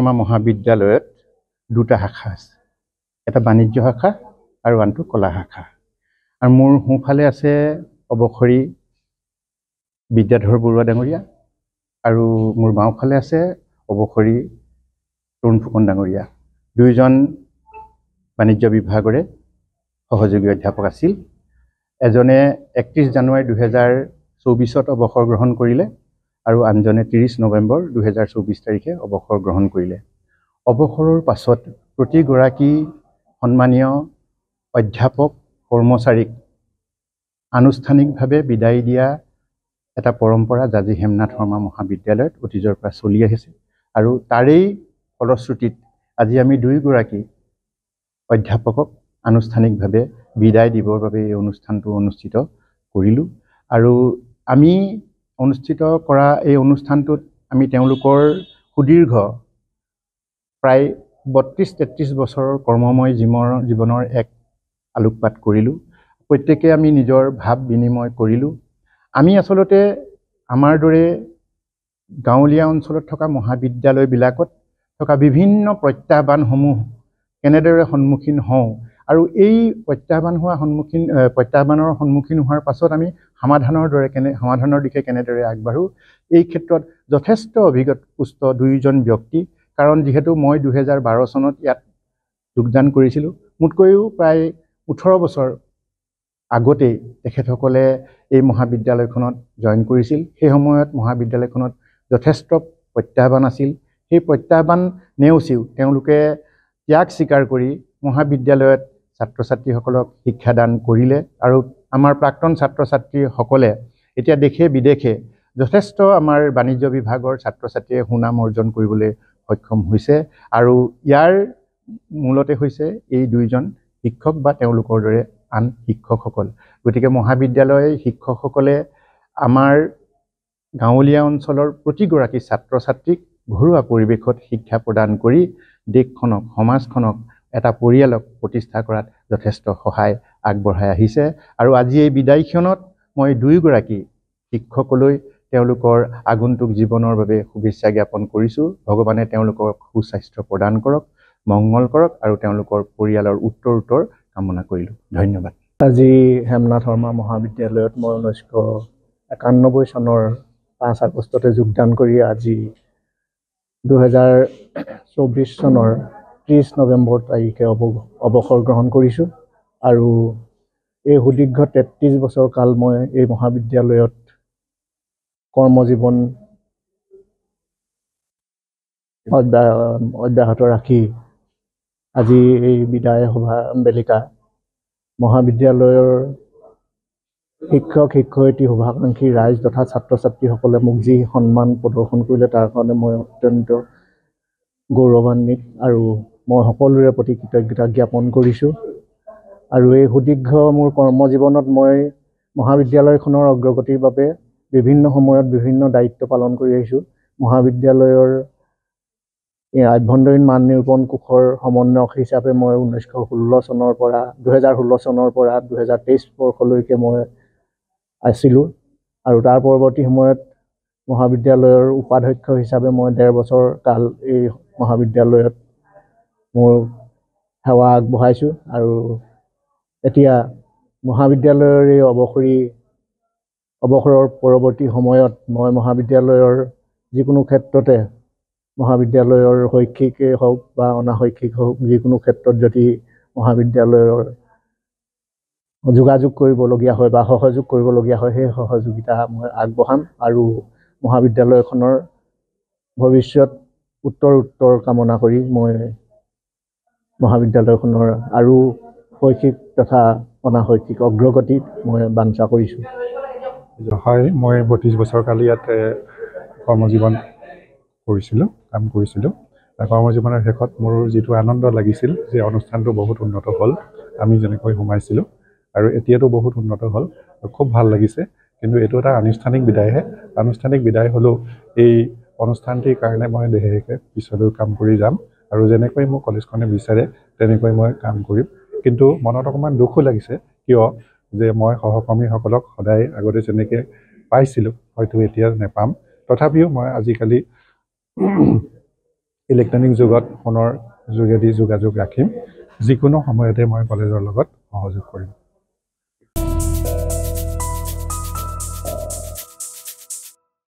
শৰ্মা মহাবিদ্যালয়ত দুটা শাখা আছে, এটা বাণিজ্য শাখা আৰু আনটো কলা শাখা। আৰু মোৰ সোঁফালে আছে অৱসৰী বিদ্যাধৰ বৰুৱা ডাঙৰীয়া আৰু মোৰ বাওঁফালে আছে অৱসৰী তৰুণ ফুকন ডাঙৰীয়া। দুয়োজন বাণিজ্য বিভাগৰে সহযোগী অধ্যাপক আছিল। এজনে 31 জানুৱাৰী 2024 অৱসৰ গ্ৰহণ কৰিলে আৰু আনজনে 30 নৱেম্বৰ 2024 তাৰিখে অৱসৰ গ্ৰহণ কৰিলে। অৱসৰৰ পাছত প্ৰতিগৰাকী সন্মানীয় অধ্যাপক কৰ্মচাৰীক আনুষ্ঠানিকভাৱে বিদায় দিয়া এটা পৰম্পৰা জাজি হেমনাথ শৰ্মা মহাবিদ্যালয়ত অতীজৰ পৰা চলি আহিছে আৰু তাৰেই ফলশ্ৰুতিত আজি আমি দুয়োগৰাকী অধ্যাপকক আনুষ্ঠানিকভাৱে বিদায় দিবৰ বাবে এই অনুষ্ঠানটো অনুষ্ঠিত কৰিলোঁ। আৰু আমি অনুষ্ঠিত কৰা এই অনুষ্ঠানটোত আমি তেওঁলোকৰ সুদীৰ্ঘ প্ৰায় 32-33 বছৰৰ কৰ্মময় জীৱনৰ এক আলোকপাত কৰিলোঁ। প্ৰত্যেকে আমি নিজৰ ভাৱ বিনিময় কৰিলোঁ। আমি আচলতে আমাৰ দৰে গাঁৱলীয়া অঞ্চলত থকা মহাবিদ্যালয়বিলাকত থকা বিভিন্ন প্ৰত্যাহ্বানসমূহ কেনেদৰে সন্মুখীন হওঁ আৰু এই প্ৰত্যাহ্বানৰ সন্মুখীন হোৱাৰ পাছত আমি সমাধানৰ দিশে কেনেদৰে আগবাঢ়োঁ, এই ক্ষেত্ৰত যথেষ্ট অভিজ্ঞতাপুষ্ট দুয়োজন ব্যক্তি। কাৰণ যিহেতু মই 2012 চনত ইয়াত যোগদান কৰিছিলোঁ, মোতকৈও প্ৰায় 18 বছৰ আগতেই তেখেতসকলে এই মহাবিদ্যালয়খনত জইন কৰিছিল। সেই সময়ত মহাবিদ্যালয়খনত যথেষ্ট প্ৰত্যাহ্বান আছিল। সেই প্ৰত্যাহ্বান নেওচিও তেওঁলোকে ত্যাগ স্বীকাৰ কৰি মহাবিদ্যালয়ত ছাত্ৰ ছাত্ৰীসকলক শিক্ষাদান কৰিলে আৰু আমাৰ প্ৰাক্তন ছাত্ৰ ছাত্ৰীসকলে এতিয়া দেশে বিদেশে যথেষ্ট আমাৰ বাণিজ্য বিভাগৰ ছাত্ৰ ছাত্ৰীয়ে সুনাম অৰ্জন কৰিবলৈ সক্ষম হৈছে। আৰু ইয়াৰ মূলতে হৈছে এই দুইজন শিক্ষক বা তেওঁলোকৰ দৰে আন শিক্ষকসকল। গতিকে মহাবিদ্যালয়ৰ শিক্ষকসকলে আমাৰ গাঁৱলীয়া অঞ্চলৰ প্ৰতিগৰাকী ছাত্ৰ ছাত্ৰীক ঘৰুৱা পৰিৱেশত শিক্ষা প্ৰদান কৰি দেশখনক, সমাজখনক, এটা পৰিয়ালক প্ৰতিষ্ঠা কৰাত যথেষ্ট সহায় আগবঢ়াই আহিছে। আৰু আজি এই বিদায়ক্ষণত মই দুয়োগৰাকী শিক্ষকলৈ তেওঁলোকৰ আগন্তুক জীৱনৰ বাবে শুভেচ্ছা জ্ঞাপন কৰিছোঁ। ভগৱানে তেওঁলোকক সুস্বাস্থ্য প্ৰদান কৰক, মংগল কৰক আৰু তেওঁলোকৰ পৰিয়ালৰ উত্তৰ কামনা কৰিলোঁ। ধন্যবাদ। আজি হেমনাথ শৰ্মা মহাবিদ্যালয়ত মই 1991 চনৰ 5 আগষ্টতে যোগদান কৰি আজি 2024 চনৰ 30 নৱেম্বৰ তাৰিখে অৱসৰ গ্ৰহণ কৰিছোঁ। আৰু এই সুদীৰ্ঘ 33 বছৰ কাল মই এই মহাবিদ্যালয়ত কৰ্মজীৱন অব্যাহত ৰাখি আজি এই বিদায় সভা বেলিকা মহাবিদ্যালয়ৰ শিক্ষক শিক্ষয়িত্ৰী শুভাকাংক্ষী ৰাইজ তথা ছাত্ৰ ছাত্ৰীসকলে মোক যি সন্মান প্ৰদৰ্শন কৰিলে তাৰ কাৰণে মই অত্যন্ত গৌৰৱান্বিত আৰু মই সকলোৰে প্ৰতি কৃতজ্ঞতা জ্ঞাপন কৰিছোঁ। আৰু এই সুদীৰ্ঘ মোৰ কৰ্মজীৱনত মই মহাবিদ্যালয়খনৰ অগ্ৰগতিৰ বাবে বিভিন্ন সময়ত বিভিন্ন দায়িত্ব পালন কৰি আহিছোঁ। মহাবিদ্যালয়ৰ আভ্যন্তৰীণ মান নিৰূপণ কোষৰ সমন্বয়ক হিচাপে মই 2016 চনৰ পৰা 2023 বৰ্ষলৈকে মই আছিলোঁ। আৰু তাৰ পৰৱৰ্তী সময়ত মহাবিদ্যালয়ৰ উপাধ্যক্ষ হিচাপে মই 1.5 বছৰ কাল এই মহাবিদ্যালয়ত মোৰ সেৱা আগবঢ়াইছোঁ। আৰু এতিয়া মহাবিদ্যালয়ৰ এই অৱসৰৰ পৰৱৰ্তী সময়ত মই মহাবিদ্যালয়ৰ যিকোনো ক্ষেত্ৰতে মহাবিদ্যালয়ৰ শৈক্ষিকেই হওক বা অনাশৈক্ষিক হওক, যিকোনো ক্ষেত্ৰত যদি মহাবিদ্যালয়ৰ যোগাযোগ কৰিবলগীয়া হয় বা সহযোগ কৰিবলগীয়া হয়, সেই সহযোগিতা মই আগবঢ়াম। আৰু মহাবিদ্যালয়খনৰ ভৱিষ্যত উত্তৰ কামনা কৰি মই মহাবিদ্যালয়খনৰ আৰু শৈক্ষিক তথা অনাশৈক্ষিক অগ্ৰগতিত মই বাঞ্ছা কৰিছোঁ। হয়, মই 32 বছৰ কাল ইয়াত কৰ্মজীৱন কাম কৰিছিলোঁ। কৰ্মজীৱনৰ শেষত মোৰ যিটো আনন্দ লাগিছিল যে অনুষ্ঠানটো বহুত উন্নত হ'ল, আমি যেনেকৈ সোমাইছিলোঁ আৰু এতিয়াতো বহুত উন্নত হ'ল, খুব ভাল লাগিছে। কিন্তু এইটো এটা আনুষ্ঠানিক বিদায়হে। আনুষ্ঠানিক বিদায় হ'লেও এই অনুষ্ঠানটিৰ কাৰণে মই দেহেকে পিছলৈ কাম কৰি যাম আৰু যেনেকৈ মোক কলেজখনে বিচাৰে তেনেকৈ মই কাম কৰিম। কিন্তু মনত অকণমান দুখো লাগিছে, কিয় যে মই সহকৰ্মীসকলক সদায় আগতে যেনেকৈ পাইছিলোঁ হয়তো এতিয়া নেপাম। তথাপিও মই আজিকালি ইলেক্ট্ৰনিক যুগত ফোনৰ যোগেদি যোগাযোগ ৰাখিম। যিকোনো সময়তে মই কলেজৰ লগত সহযোগ কৰিম।